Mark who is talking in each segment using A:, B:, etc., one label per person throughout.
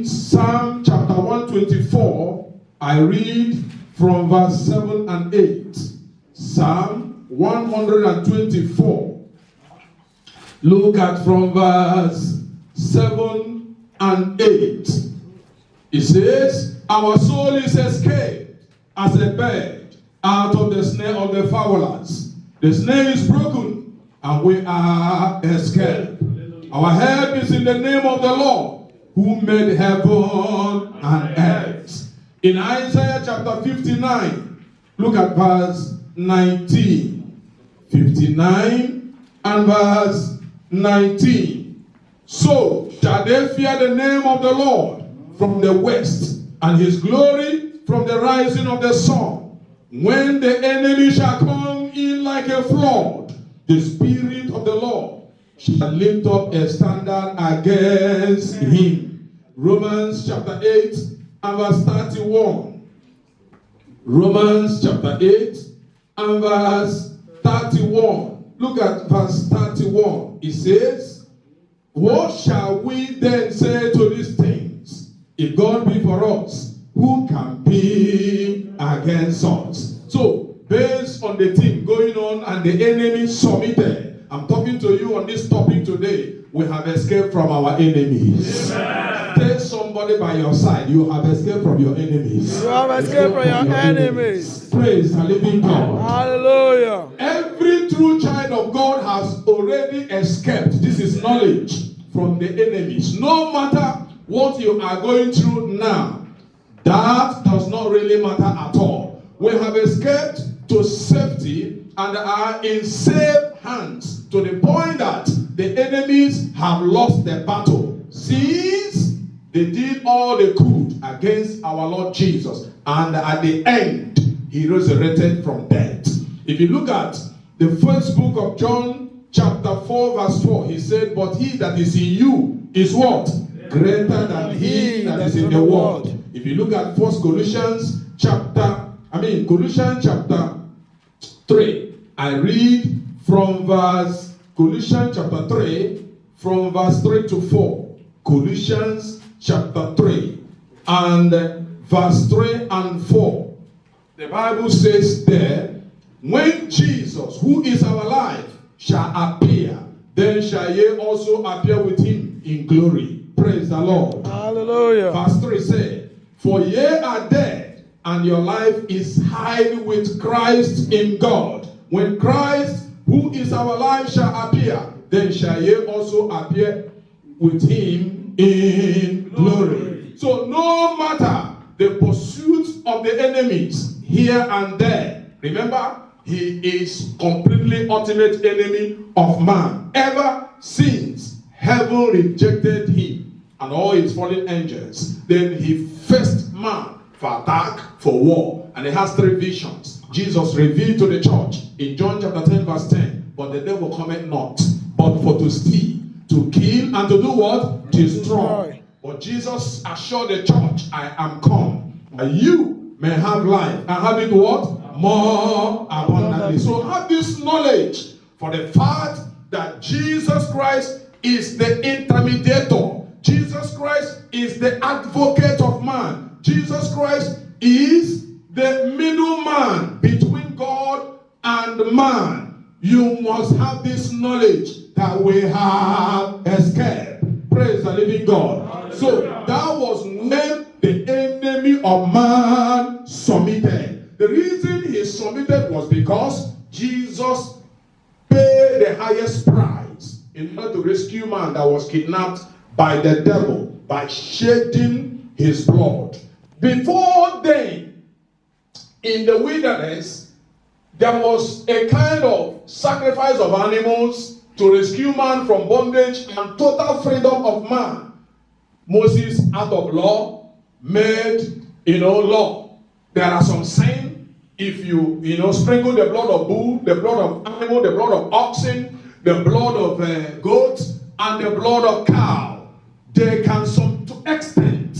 A: Psalm chapter 124, I read from verse 7 and 8. Psalm 124. Look at from verse 7 and 8. It says, our soul is escaped as a bird out of the snare of the fowlers. The snare is broken, and we are escaped. Our help is in the name of the Lord, who made heaven and earth. In Isaiah chapter 59, look at verse 19. 59 and verse 19. So shall they fear the name of the Lord from the west, and his glory from the rising of the sun. When the enemy shall come in like a flood, the Spirit of the Lord shall lift up a standard against him. Romans chapter 8 and verse 31. Romans chapter 8 and verse 31. Look at verse 31. It says, what shall we then say to these things? If God be for us, who can be against us? So, based on the thing going on and the enemy submitted, I'm talking to you on this topic today. We have escaped from our enemies. Amen. Tell somebody by your side, you have escaped from your enemies.
B: You have escaped from your enemies.
A: Praise the living God.
B: Hallelujah.
A: Every true child of God has already escaped. This is knowledge from the enemies. No matter what you are going through now, that does not really matter at all. We have escaped to safety and are in safe hands to the point that the enemies have lost the battle since they did all they could against our Lord Jesus, and at the end he resurrected from death. If you look at the first book of John chapter 4 verse 4, he said, but he that is in you is what? Greater than he that is in the world. If you look at Colossians chapter 3, I read from verse Colossians chapter 3 from verse 3 to 4. Colossians chapter 3 and verse 3 and 4. The Bible says there, when Jesus, who is our life, shall appear, then shall ye also appear with him in glory. Praise the Lord.
B: Hallelujah.
A: Verse 3 says, for ye are dead, and your life is hid with Christ in God. When Christ, who is our life, shall appear, then shall ye also appear with him in glory. So no matter the pursuit of the enemies here and there, remember, he is completely ultimate enemy of man. Ever since heaven rejected him and all his fallen angels, then he faced man for attack, for war. And he has three visions. Jesus revealed to the church in John chapter 10 verse 10, but the devil cometh not, but for to steal, to kill, and to do what? Destroy. But Jesus assured the church, I am come, and you may have life, and have it what? More abundantly. So have this knowledge for the fact that Jesus Christ is the intermediator. Jesus Christ is the advocate of man. Jesus Christ is the middleman between God and man. You must have this knowledge that we have escaped. Praise the living God. So that was when the enemy of man submitted. The reason he submitted was because Jesus paid the highest price in order to rescue man that was kidnapped by the devil by shedding his blood. Before then, in the wilderness, there was a kind of sacrifice of animals to rescue man from bondage and total freedom of man. Moses, out of law, made, law. There are some sayings. If you, sprinkle the blood of bull, the blood of animal, the blood of oxen, the blood of goats, and the blood of cow, they can, to extent,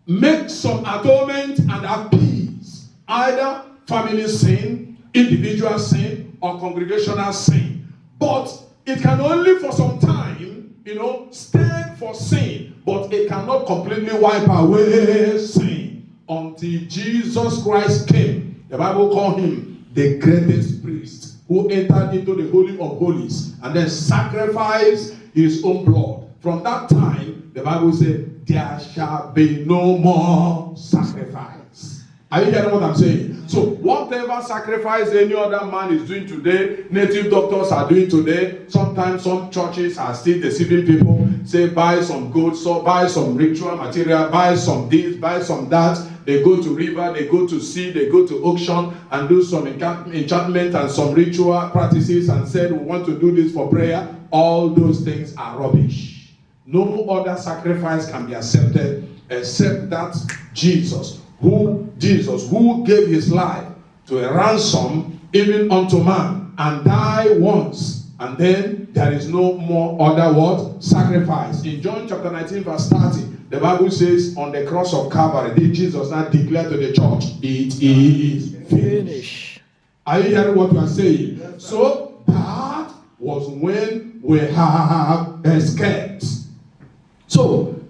A: make some atonement and appease either family sin, individual sin, or congregational sin. But it can only for some time, stand for sin, but it cannot completely wipe away sin until Jesus Christ came. The Bible called him the greatest priest who entered into the Holy of Holies and then sacrificed his own blood. From that time, the Bible said, there shall be no more sacrifice. Are you hearing what I'm saying? So whatever sacrifice any other man is doing today, native doctors are doing today, sometimes some churches are still deceiving people, say buy some goats, so buy some ritual material, buy some this, buy some that. They go to river, they go to sea, they go to auction and do some enchantment and some ritual practices and said we want to do this for prayer. All those things are rubbish. No other sacrifice can be accepted except that Jesus who gave his life to a ransom even unto man and die once, and then there is no more other what? Sacrifice. In John chapter 19 verse 30, the Bible says on the cross of Calvary, did Jesus not declare to the church, it is finished. Are you hearing what we are saying? Yes, so that was when we have escaped. So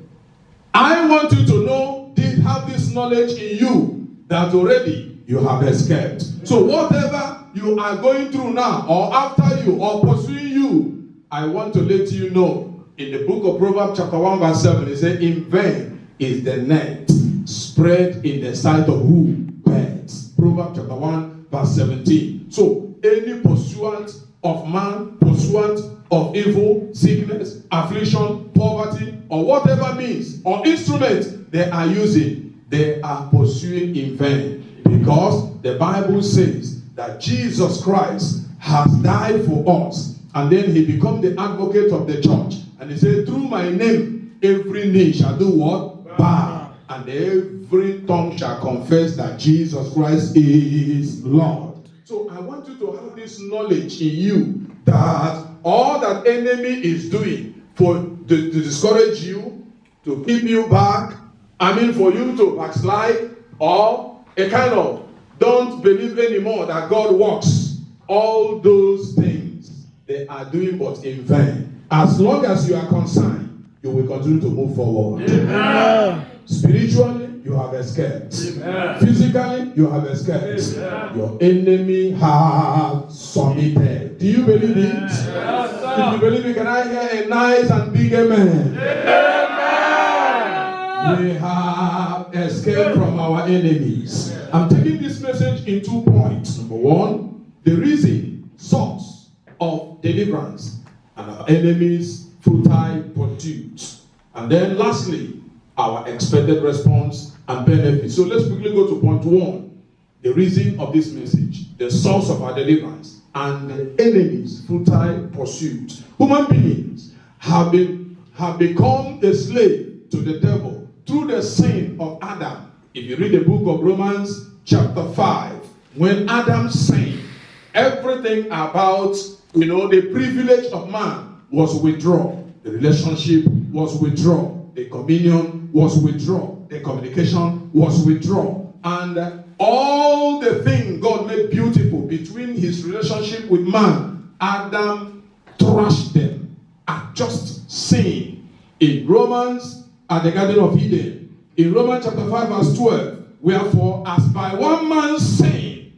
A: I want you to know, have this knowledge in you that already you have escaped. So whatever you are going through now or after you or pursuing you, I want to let you know in the book of Proverbs chapter 1 verse 7, it says, in vain is the net spread in the sight of who? Birds. Proverbs chapter 1 verse 17. So any pursuant of man, pursuant of evil, sickness, affliction, poverty, or whatever means or instrument they are using, they are pursuing in vain. Because the Bible says that Jesus Christ has died for us, and then he become the advocate of the church. And he said, through my name, every knee shall do what? Bow. And every tongue shall confess that Jesus Christ is Lord. So I want you to have this knowledge in you that all that enemy is doing to discourage you, to keep you back, for you to backslide, or a kind of don't believe anymore that God works. All those things they are doing but in vain. As long as you are concerned, you will continue to move forward. Amen. Spiritually, you have escaped. Physically, you have escaped. Your enemy has submitted. Do you believe it? If you believe it, can I hear a nice and big amen? We have escaped from our enemies. I'm taking this message in 2 points. Number one, the reason, source of deliverance, and our enemies' futile pursuits. And then lastly, our expected response and benefit. So let's quickly go to point one. The reason of this message, the source of our deliverance, and the enemy's futile pursuit. Human beings have become a slave to the devil through the sin of Adam. If you read the book of Romans chapter 5, when Adam sinned, everything about the privilege of man was withdrawn. The relationship was withdrawn. The communion was withdrawn. The communication was withdrawn. And all the things God made beautiful between his relationship with man, Adam trashed them at just sin. In Romans, at the Garden of Eden, in Romans chapter 5 verse 12, wherefore as by one man's sin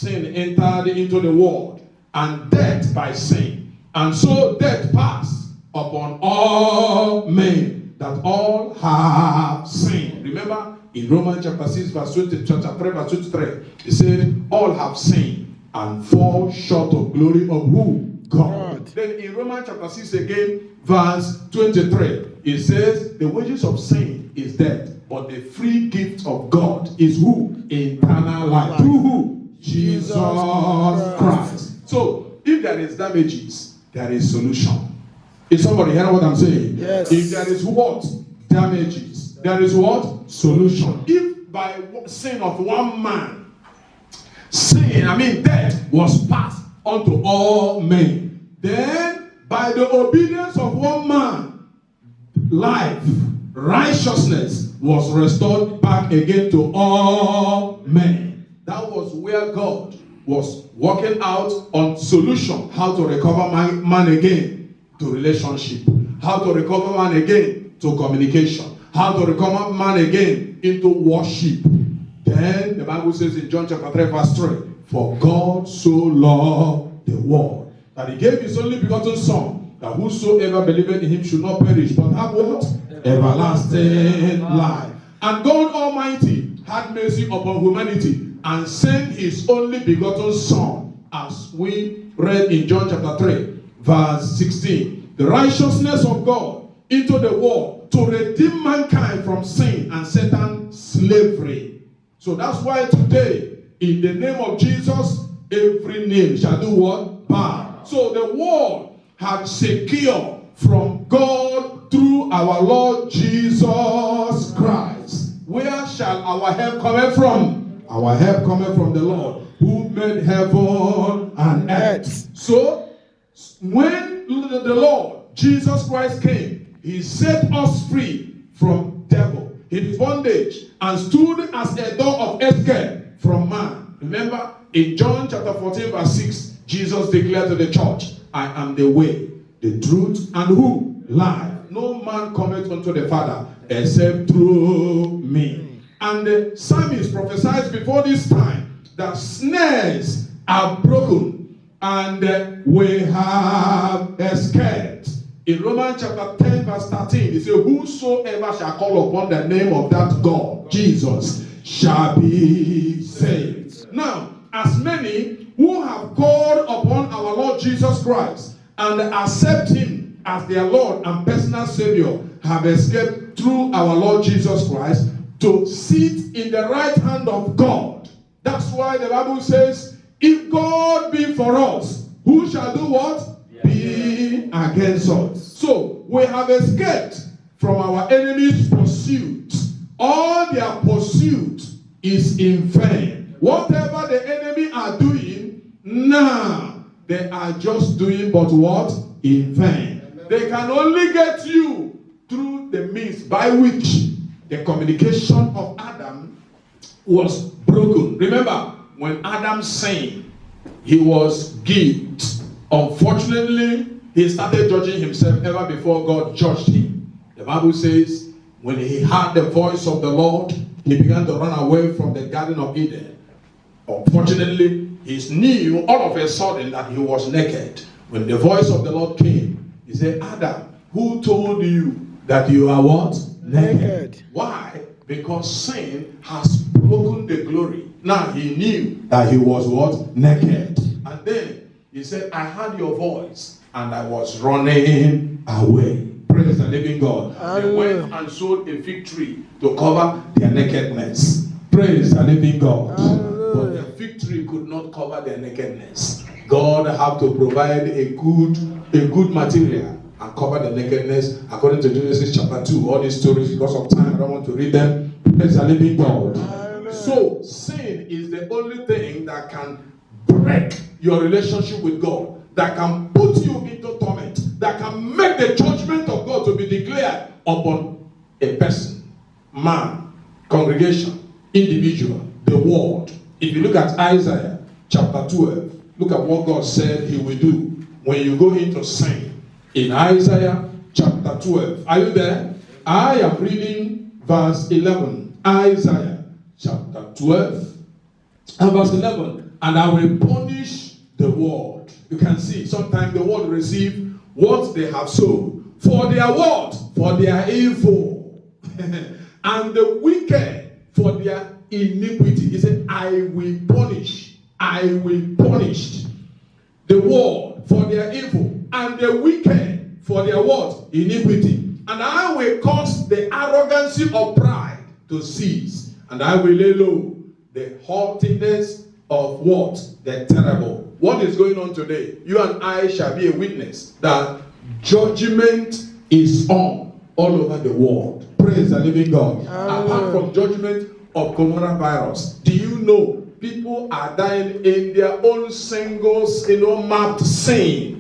A: entered into the world, and death by sin, and so death passed upon all men, that all have sinned. Remember, in Romans chapter 6 verse 20, chapter 3 verse 23, it said, all have sinned and fall short of glory of who? God. Then in Romans chapter 6 again, verse 23, it says, the wages of sin is death, but the free gift of God is who? Eternal life. Through who? Jesus Christ. So, if there is damages, there is solution. Is somebody hearing what I'm saying?
B: Yes.
A: If there is what? Damages. There is what? Solution. If by sin of one man, death was passed unto all men, then by the obedience of one man, life, righteousness was restored back again to all men. That was where God was working out on solution, how to recover man again to relationship, how to recover man again to communication, how to recover man again into worship. Then the Bible says in John chapter 3 verse 3, for God so loved the world that he gave his only begotten son, that whosoever believeth in him should not perish but have what? Everlasting life. And God Almighty had mercy upon humanity and sent his only begotten son, as we read in John chapter 3 verse 16, the righteousness of God into the world to redeem mankind from sin and Satan's slavery. So that's why today, in the name of Jesus, every knee shall do what? Bow. So the world had secured from God through our Lord Jesus Christ. Where shall our help come from? Our help cometh from the Lord, who made heaven and earth. So, when the Lord Jesus Christ came, he set us free from devil, his bondage, and stood as a door of escape from man. Remember, in John chapter 14 verse 6, Jesus declared to the church, I am the way, the truth, and who? Life. No man cometh unto the Father except through me. And the psalmist prophesied before this time that snares are broken and we have escaped. In Romans chapter 10 verse 13, it says, whosoever shall call upon the name of that God, Jesus, shall be saved. Now, as many who have called upon our Lord Jesus Christ and accept him as their Lord and personal Savior have escaped through our Lord Jesus Christ to sit in the right hand of God. That's why the Bible says, if God be for us, who shall do what? Be against us. So, we have escaped from our enemy's pursuit. All their pursuit is in vain. Whatever the enemy are doing, now they are just doing but what? In vain. They can only get you through the means by which the communication of Adam was broken. Remember, when Adam sinned, he was guilty. Unfortunately, he started judging himself ever before God judged him. The Bible says, when he heard the voice of the Lord he began to run away from the Garden of Eden. Unfortunately, he knew all of a sudden that he was naked. When the voice of the Lord came, he said, Adam, who told you that you are what? Naked. Why? Because sin has broken the glory. Now he knew that he was what? Naked. And then he said, I heard your voice and I was running away. Praise the living God. They went and sowed a fig tree to cover their nakedness. Praise the living God. But the fig tree could not cover their nakedness. God had to provide a good material and cover the nakedness according to Genesis chapter 2. All these stories, because of time, I don't want to read them. Praise the living God. So sin is the only thing that can break your relationship with God, that can put you into torment, that can make the judgment of God to be declared upon a person, man, congregation, individual, the world. If you look at Isaiah chapter 12, look at what God said he will do when you go into sin. In Isaiah chapter 12. Are you there? I am reading verse 11. Isaiah chapter 12 and verse 11. And I will punish the world. You can see sometimes the world receive what they have sown. For their what? For their evil. And the wicked for their iniquity. He said, I will punish. I will punish the world for their evil. And the wicked for their what? Iniquity. And I will cause the arrogancy of pride to cease. And I will lay low the haughtiness of what? The terrible. What is going on today? You and I shall be a witness that judgment is on all over the world. Praise the living God. Apart from judgment of coronavirus, do you know people are dying in their own singles, mapped sin?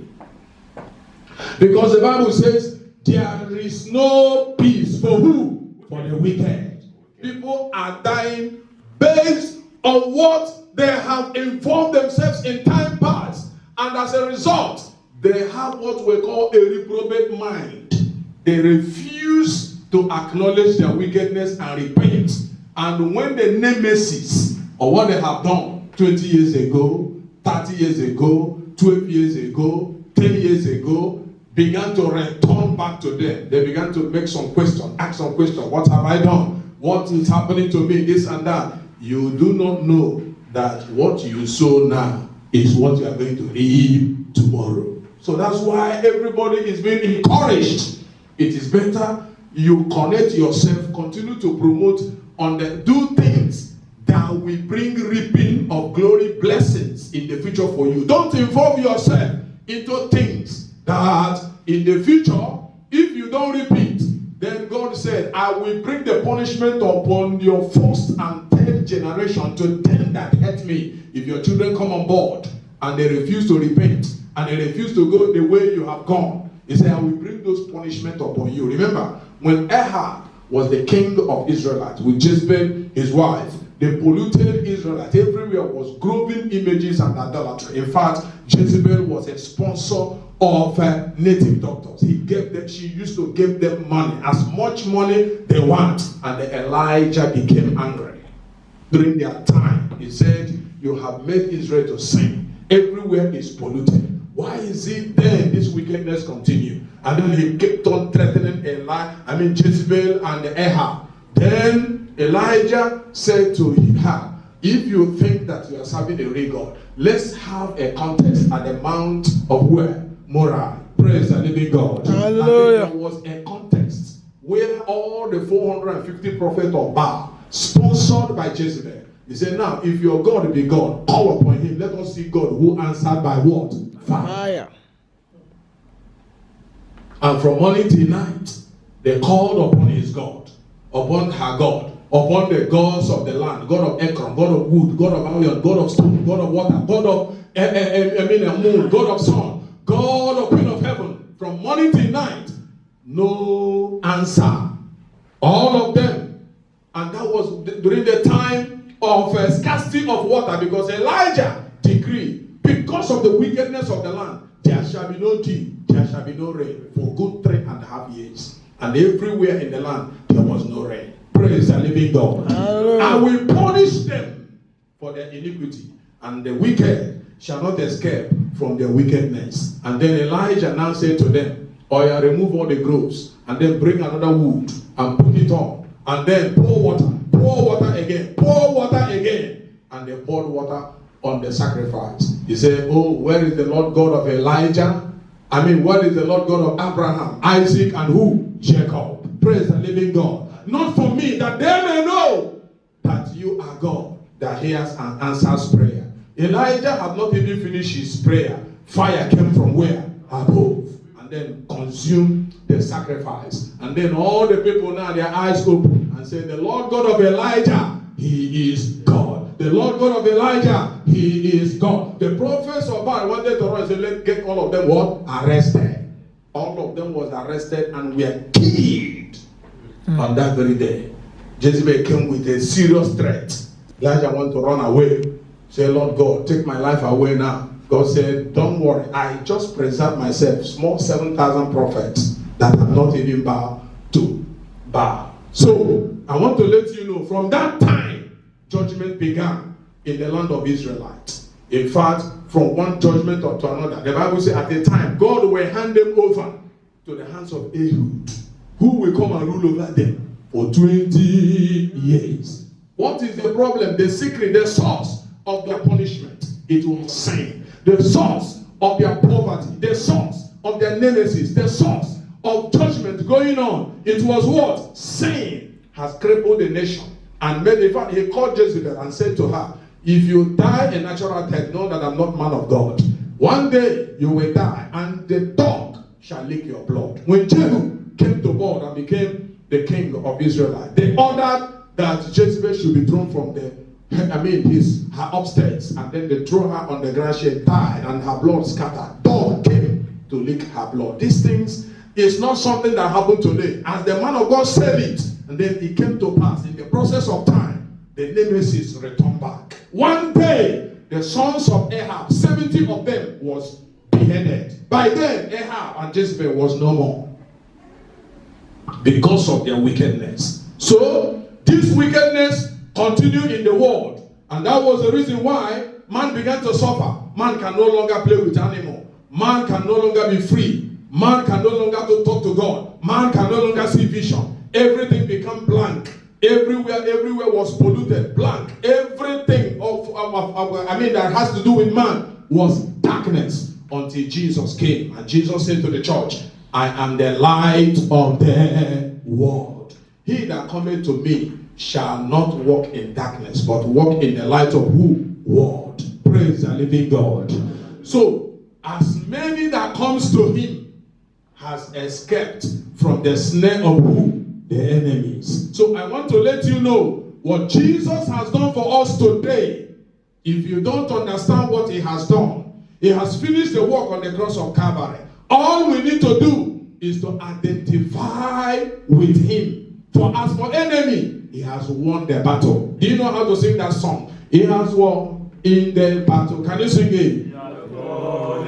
A: Because the Bible says there is no peace for who? For the wicked. People are dying based on what they have involved themselves in time past, and as a result, they have what we call a reprobate mind. They refuse to acknowledge their wickedness and repent. And when the nemesis or what they have done 20 years ago, 30 years ago, 12 years ago, 10 years ago, began to return back to them, they began to make some questions, ask some questions. What have I done? What is happening to me? This and that. You do not know that what you sow now is what you are going to reap tomorrow. So that's why everybody is being encouraged. It is better you connect yourself, continue to promote do things that will bring reaping of glory blessings in the future for you. Don't involve yourself into things that in the future, if you don't repeat, then God said, I will bring the punishment upon your first and third generation to them that hate me. If your children come on board and they refuse to repent and they refuse to go the way you have gone, he said, I will bring those punishment upon you. Remember, when Ahab was the king of Israelites with Jezebel, his wife, they polluted Israelites. Everywhere was grooving images and idolatry. In fact, Jezebel was a sponsor of native doctors. She used to give them money, as much money they want. And Elijah became angry. During their time, he said, you have made Israel to sin. Everywhere is polluted. Why is it then this wickedness continue? And then he kept on threatening Jezebel and Ahab. Then Elijah said to Ahab, if you think that you are serving a real God, let's have a contest at the Mount of where? Moriah. Praise the living God.
B: Hallelujah.
A: And there was a contest where all the 450 prophets of Baal, sponsored by Jezebel, he said, now, if your God be God, call upon him. Let us see God who answered by what? Fire. And from morning till night, they called upon his God, upon her God, upon the gods of the land, God of Ekron, God of wood, God of iron, God of stone, God of water, God of moon, God of sun, God of Queen of heaven. From morning till night, no answer. All of them. And that was during the time of scarcity of water, because Elijah decreed, because of the wickedness of the land, there shall be no dew, there shall be no rain for good 3.5 years. And everywhere in the land, there was no rain. Praise the living God.
B: Hallelujah.
A: I will punish them for their iniquity, and the wicked shall not escape from their wickedness. And then Elijah now said to them, "Oya, remove all the groves, and then bring another wood and put it on, and then pour water again, pour water again." And they poured water on the sacrifice. He said, "Oh, where is the Lord God of Elijah? Where is the Lord God of Abraham, Isaac, and who? Jacob." Praise the living God. Not for me, that they may know that you are God that hears and answers prayer. Elijah had not even finished his prayer. Fire came from where? Above. And then consumed the sacrifice. And then all the people now, their eyes open and say, "The Lord God of Elijah, he is God. The Lord God of Elijah, he is God." The prophets of Baal wanted to run and say, "Let's get all of them what? Arrested." All of them was arrested and were killed on that very day. Jezebel came with a serious threat. Elijah wanted to run away. Say, "Lord God, take my life away now." God said, "Don't worry. I just preserve myself. Small 7,000 prophets that have not even bowed to Baal." So, I want to let you know, from that time, judgment began in the land of Israelites. In fact, from one judgment to another, the Bible says at the time, God will hand them over to the hands of Ehud, who will come and rule over them for 20 years. What is the problem? The secret, the source of their punishment, it was sin. The source of their poverty, the source of their nemesis, the source of judgment going on, it was what? Sin has crippled the nation. And made, in fact, he called Jezebel and said to her, "If you die a natural death, know that I'm not man of God. One day you will die, and the dog shall lick your blood." When Jehu came to board and became the king of Israel, they ordered that Jezebel should be thrown from her upstairs, and then they threw her on the ground. She died, and her blood scattered. Dog came to lick her blood. These things is not something that happened today. As the man of God said it, and then it came to pass in the process of time. The nemesis returned back. One day, the sons of Ahab, 70 of them, was beheaded. By then, Ahab and Jezebel was no more, because of their wickedness. So, this wickedness continued in the world, and that was the reason why man began to suffer. Man can no longer play with animals. Man can no longer be free. Man can no longer talk to God. Man can no longer see vision. Everything became blank. Everywhere was polluted, blank. Everything that has to do with man was darkness until Jesus came. And Jesus said to the church, "I am the light of the world. He that cometh to me shall not walk in darkness, but walk in the light of who? World." Praise the living God. So, as many that comes to him has escaped from the snare of who? The enemies. So I want to let you know what Jesus has done for us today. If you don't understand what he has done, he has finished the work on the cross of Calvary. All we need to do is to identify with him. For as for enemy, he has won the battle. Do you know how to sing that song? He has won in the battle. Can you sing it?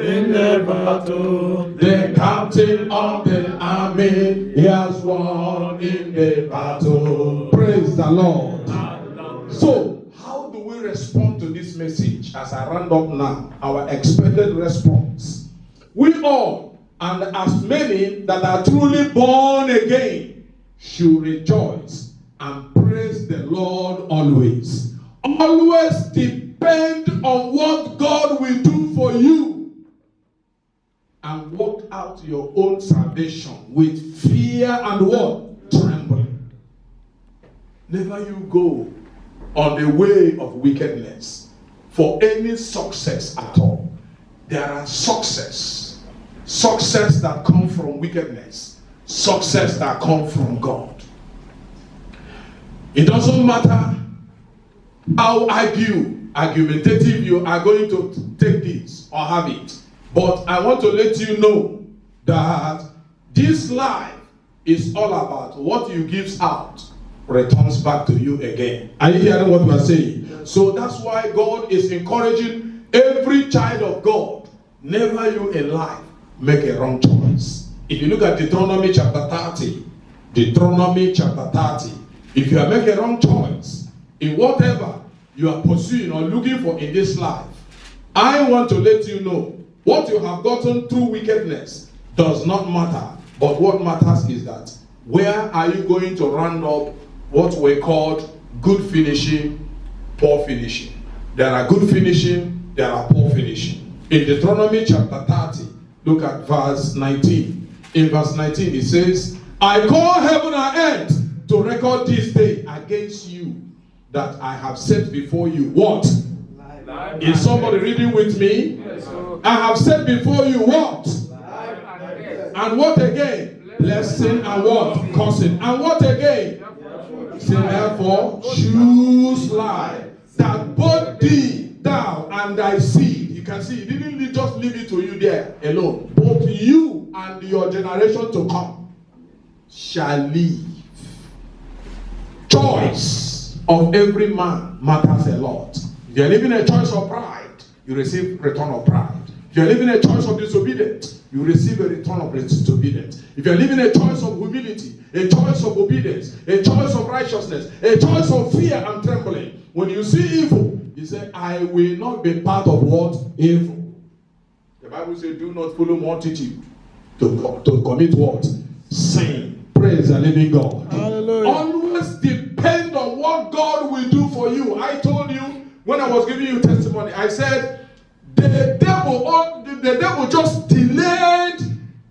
A: In the battle, the captain of the army, he has won in the battle. Praise the Lord. So, how do we respond to this message as I round up now? Our expected response. We all, and as many that are truly born again, should rejoice and praise the Lord always. Always depend on what God will do for you, and work out your own salvation with fear and what? Trembling. Never you go on the way of wickedness for any success at all. There are success that come from wickedness, success that come from God. It doesn't matter how argumentative you are going to take this or have it. But I want to let you know that this life is all about what you give out returns back to you again. Are you hearing what we are saying? So that's why God is encouraging every child of God, never you in life make a wrong choice. If you look at Deuteronomy chapter 30, If you are making a wrong choice in whatever you are pursuing or looking for in this life, I want to let you know what you have gotten through wickedness does not matter. But what matters is that where are you going to round up what we call good finishing, poor finishing. There are good finishing, there are poor finishing. In Deuteronomy chapter 30, look at verse 19. In verse 19 it says, I call heaven and earth to record this day against you, that I have set before you what? Life. Is somebody reading with me? Yes, I have set before you what? Life. And what again? Blessing and what? Cursing. And what again? Say therefore, choose life, that both thee, thou, and thy seed. You can see, he didn't just leave it to you there alone. Both you and your generation to come shall live. Choice of every man matters a lot. If you're living a choice of pride, you receive return of pride. If you're living a choice of disobedience, you receive a return of disobedience. If you're living a choice of humility, a choice of obedience, a choice of righteousness, a choice of fear and trembling, when you see evil, you say, I will not be part of what? Evil. The Bible says, do not follow multitude to commit what? Sin. Praise the living God.
B: Hallelujah.
A: Always depend on what God will do for you. I told you when I was giving you testimony, I said the devil just delayed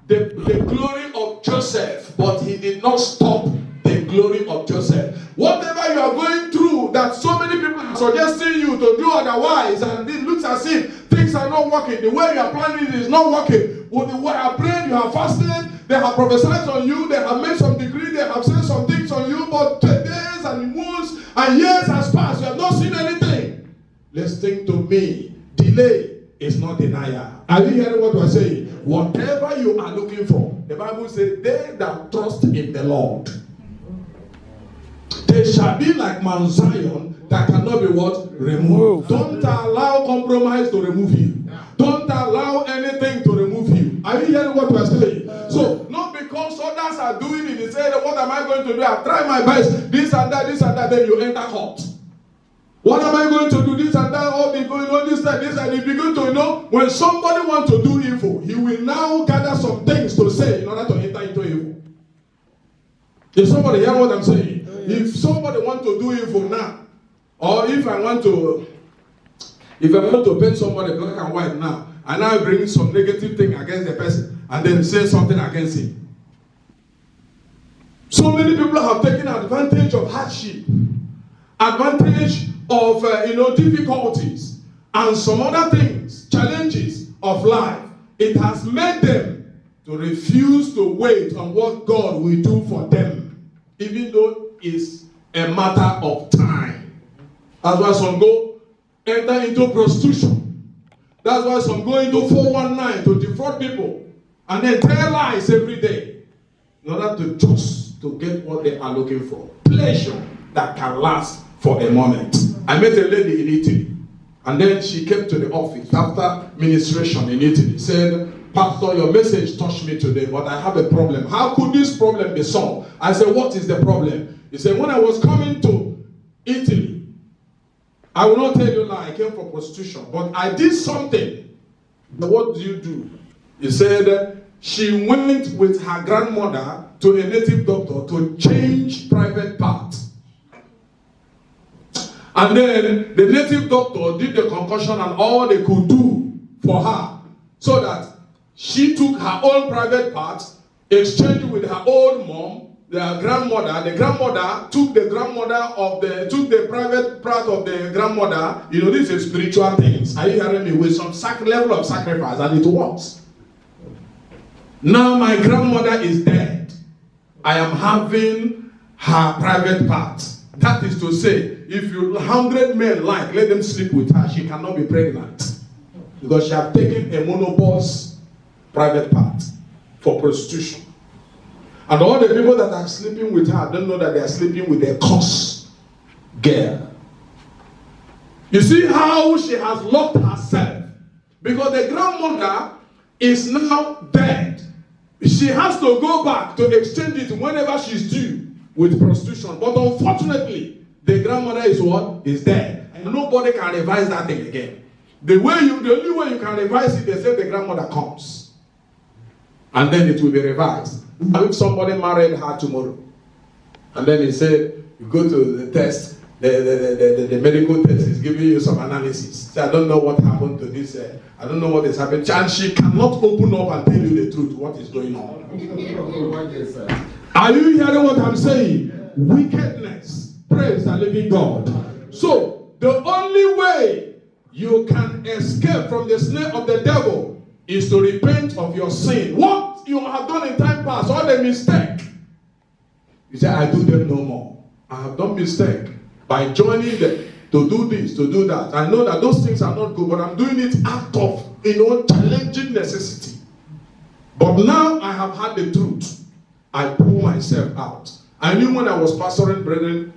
A: the glory of Joseph, but he did not stop the glory of Joseph. Whatever you are going through, that so many people are suggesting you to do otherwise, and it looks as if things are not working. The way you are planning it is not working. Well, the way you are praying, you are fasting, they have prophesied on you, they have made some degree, they have said some things on you, but days and months and years has passed, you have not seen anything. Listen to me. Delay is not denial. Are you hearing what we're saying? Whatever you are looking for, the Bible says, they that trust in the Lord, they shall be like Mount Zion that cannot be what? Removed. Don't allow compromise to remove you. Don't allow anything to remove you. Are you hearing what we're saying? So, not because others are doing it, they say, what am I going to do? I've tried my best, this and that, then you enter court. What am I going to do? This and that, all the this and you begin to when somebody wants to do evil, he will now gather some things to say in order to enter into evil. Is somebody hear what I'm saying? If somebody wants to do evil now, or if I want to paint somebody black and white now, and I bring some negative thing against the person, and then say something against him. So many people have taken advantage of hardship, advantage of difficulties, and some other things, challenges of life. It has made them to refuse to wait on what God will do for them, even though it's a matter of time. That's why some go enter into prostitution. That's why some go into 419 to defraud people and then tell lies every day in order to get what they are looking for. Pleasure that can last for a moment. I met a lady in Italy, and then she came to the office after ministration in Italy. Said, Pastor, your message touched me today, but I have a problem. How could this problem be solved? I said, what is the problem? He said, when I was coming to Italy, I will not tell you lie, I came from prostitution, but I did something. Now, what do you do? He said, she went with her grandmother to a native doctor to change private parts. And then the native doctor did the concussion and all they could do for her, so that she took her own private parts, exchanged with her old mom, the grandmother. The grandmother took took the private part of the grandmother. This is spiritual things. Are you hearing me? With some level of sacrifice, and it works. Now my grandmother is dead. I am having her private part. That is to say, if 100 men let them sleep with her, she cannot be pregnant. Because she has taken a monopause private part for prostitution. And all the people that are sleeping with her don't know that they are sleeping with a cursed girl. You see how she has locked herself. Because the grandmother is now dead. She has to go back to exchange it whenever she's due. with prostitution. But unfortunately, the grandmother is what? Is dead. And nobody can revise that thing again. The only way you can revise it, they say the grandmother comes. And then it will be revised. If somebody married her tomorrow, and then he said, you go to the test, the medical test is giving you some analysis. So I don't know what happened to this, I don't know what is happening. And she cannot open up and tell you the truth, what is going on. Are you hearing what I'm saying? Wickedness. Praise the living God. So, the only way you can escape from the snare of the devil is to repent of your sin. What you have done in time past, all the mistake. You say, I do them no more. I have done mistake by joining them to do this, to do that. I know that those things are not good, but I'm doing it out of, challenging necessity. But now I have had the truth. I pull myself out. I knew when I was pastoring brethren,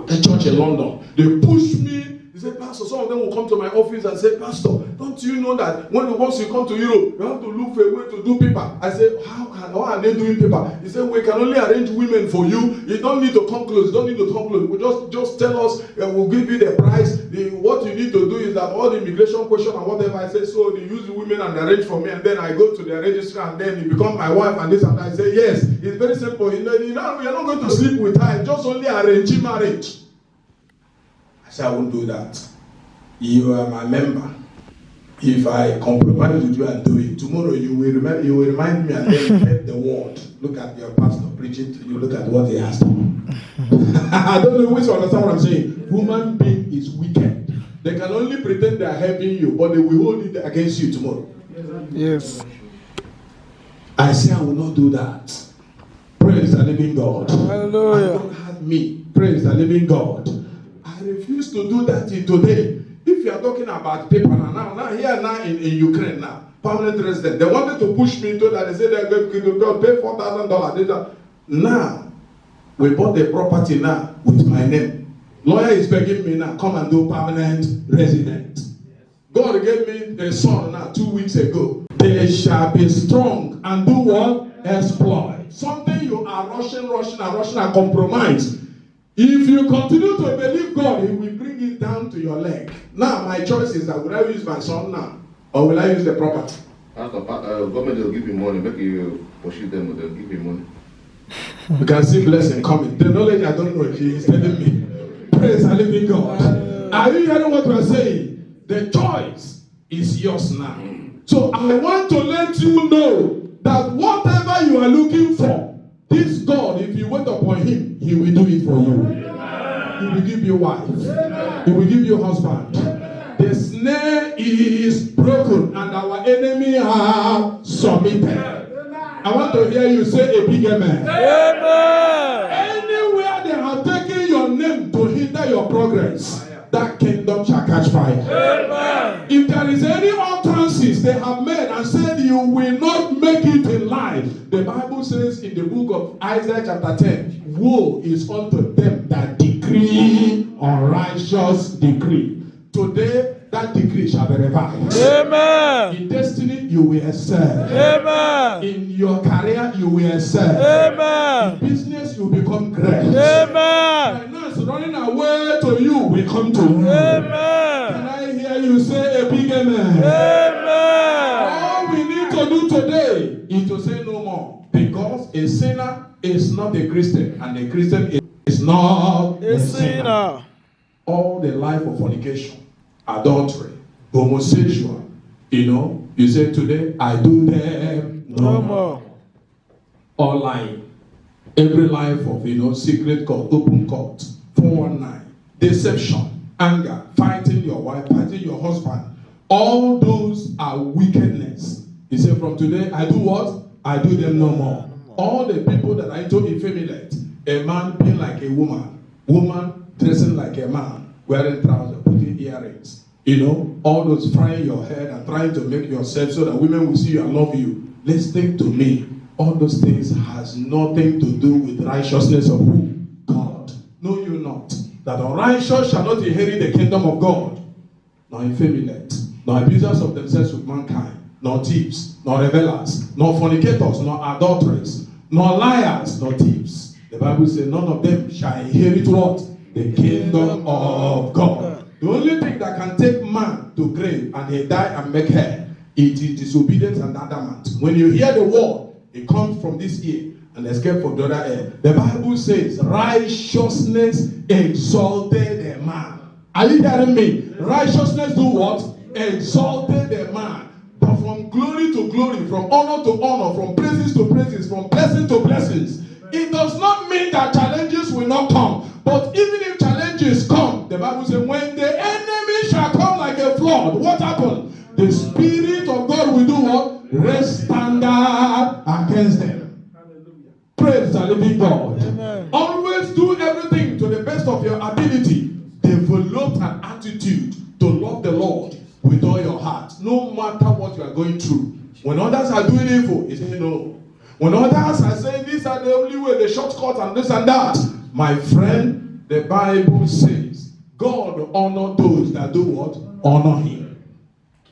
A: the church in London, they pushed me. They said, Pastor, some of them will come to my office and say, Pastor, don't you know that once you come to Europe, you have to look for a way to do paper? I said, how are they doing paper? He said, we can only arrange women for you. You don't need to come close. You don't need to come close. Just tell us, we'll give you the price. What you need to do is that all the immigration question and whatever. I said, so they use the women and arrange for me, and then I go to the registry, and then you become my wife and this and that. I say, yes, it's very simple. You're not going to sleep with her. Just only arrange marriage. I said, I won't do that. You are my member. If I compromise with you and do it, tomorrow you will remind me, and then you get the word. Look at your pastor preaching to you. Look at what he has done. I don't know which you understand what I'm saying. Human being is wicked. They can only pretend they are helping you, but they will hold it against you tomorrow.
B: Yes.
A: I say I will not do that. Praise the living God.
B: Hallelujah.
A: God had me. Praise the living God. I refuse to do that today. If you are talking about paper now in Ukraine now, permanent resident, they wanted to push me to that. They said they're going to pay $4,000. Now, we bought the property now with my name. Lawyer is begging me now, come and do permanent resident. God gave me a son now 2 weeks ago. They shall be strong and do what? Exploit. Something you are rushing and compromise. If you continue to believe God, He will bring it down to your leg. Now, my choice is that will I use my son now, or will I use the property?
C: Government will give you money, make you pursue them, they'll give you money.
A: You can see blessing coming. The knowledge I don't know, He is telling me. Praise the living God. Are you hearing what we are saying? The choice is yours now. So I want to let you know that whatever you are looking for, this God, if you wait upon Him, He will do it for you. He will give you wife. He will give you husband. The snare is broken and our enemy have submitted. I want to hear you say a big amen.
B: Amen.
A: Anywhere they have taken your name to hinder your progress, that kingdom shall catch fire.
B: Amen.
A: If there is any utterances they have made and said you will not make it in life, the Bible says in the book of Isaiah chapter 10, woe is unto them that decree unrighteous decree. Today, that decree shall be revived.
B: Amen.
A: In destiny, you will excel.
B: Amen.
A: In your career, you will excel.
B: Amen.
A: In business, you become great.
B: Amen.
A: Finance running away to you will come to you.
B: Amen.
A: Can I hear you say a big amen?
B: Amen.
A: All we need to do today is to say no more. Because a sinner is not a Christian, and a Christian is not
B: A sinner.
A: All the life of fornication, adultery, homosexual, you say today, I do them
B: No more.
A: Or lying. Every life of, secret court, open court, 419, deception, anger, fighting your wife, fighting your husband. All those are wickedness. He said, from today, I do what? I do them no more. All the people that are into effeminate, a man being like a woman, woman dressing like a man, wearing trousers, putting earrings, all those frying your head and trying to make yourself so that women will see you and love you. Listen to me. All those things has nothing to do with righteousness of who? God. Know you not that the righteous shall not inherit the kingdom of God, nor effeminate, nor abusers of themselves with mankind, nor thieves, nor revelers, nor fornicators, nor adulterers, nor liars, nor thieves. The Bible says none of them shall inherit what? The kingdom of God. The only thing that can take man to grave and he die and make hell, it is disobedience and adamant. When you hear the word, it comes from this ear and escape from the other ear. The Bible says righteousness exalted a man. Are you hearing me? Righteousness do what? Exalted a man. But from glory to glory, from honor to honor, from praises to praises, from blessing to blessings. It does not mean that challenges will not come. But even if challenges come, the Bible says, when the enemy shall come like a flood, what happened? The Spirit of God will do what? Raise standard against them. Hallelujah. Praise the living God.
B: Amen.
A: Always do everything to the best of your ability. Develop an attitude to love the Lord with all your heart, no matter what you are going through. When others are doing evil, you say no. When others are saying these are the only way, the shortcut and this and that, my friend, the Bible says God honor those that do what? Honor him.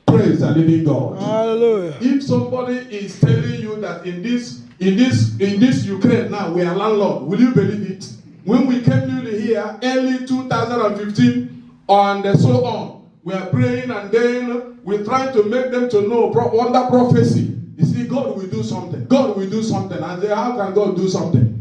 A: Praise the living God.
B: Hallelujah.
A: If somebody is telling you that in this Ukraine now we are landlord, will you believe it? When we came newly here, early 2015 and so on, we are praying and then we're trying to make them to know wonder prophecy. You see, God will do something. God will do something. And say, how can God do something?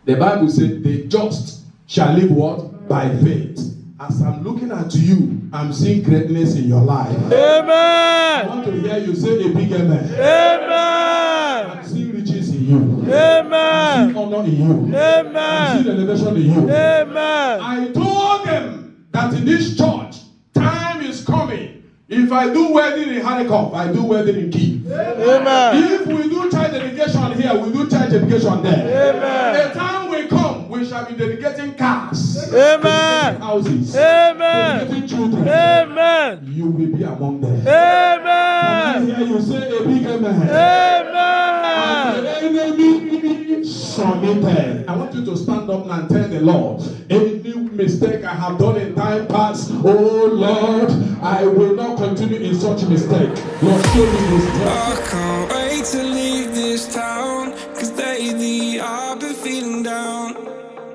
A: The Bible says, the just shall live what? By faith. As I'm looking at you, I'm seeing greatness in your life.
B: Amen.
A: I want to hear you say a big amen.
B: Amen.
A: I'm seeing riches in you.
B: Amen.
A: I'm seeing honor in you.
B: Amen.
A: I'm seeing elevation in you.
B: Amen.
A: I told them that in this church, time is coming. If I do wedding in Harikov, I do wedding in Kiev.
B: Amen.
A: If we do child education here, we do child education there.
B: Amen.
A: The time will come, we shall be dedicating cars.
B: Amen.
A: Houses.
B: Amen.
A: Dedicating children.
B: Amen.
A: You will be among them.
B: Amen.
A: I hear you say a big amen. And the
B: Amen.
A: enemy submitted. I want you to stand up and tell the Lord, any mistake I have done in time past, oh Lord, I will not continue in such mistake. Lord, show me this.
D: I can't wait to leave this town, 'cause lately I've been feeling down.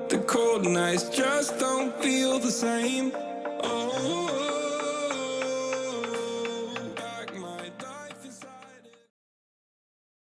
D: The cold nights just don't feel the same.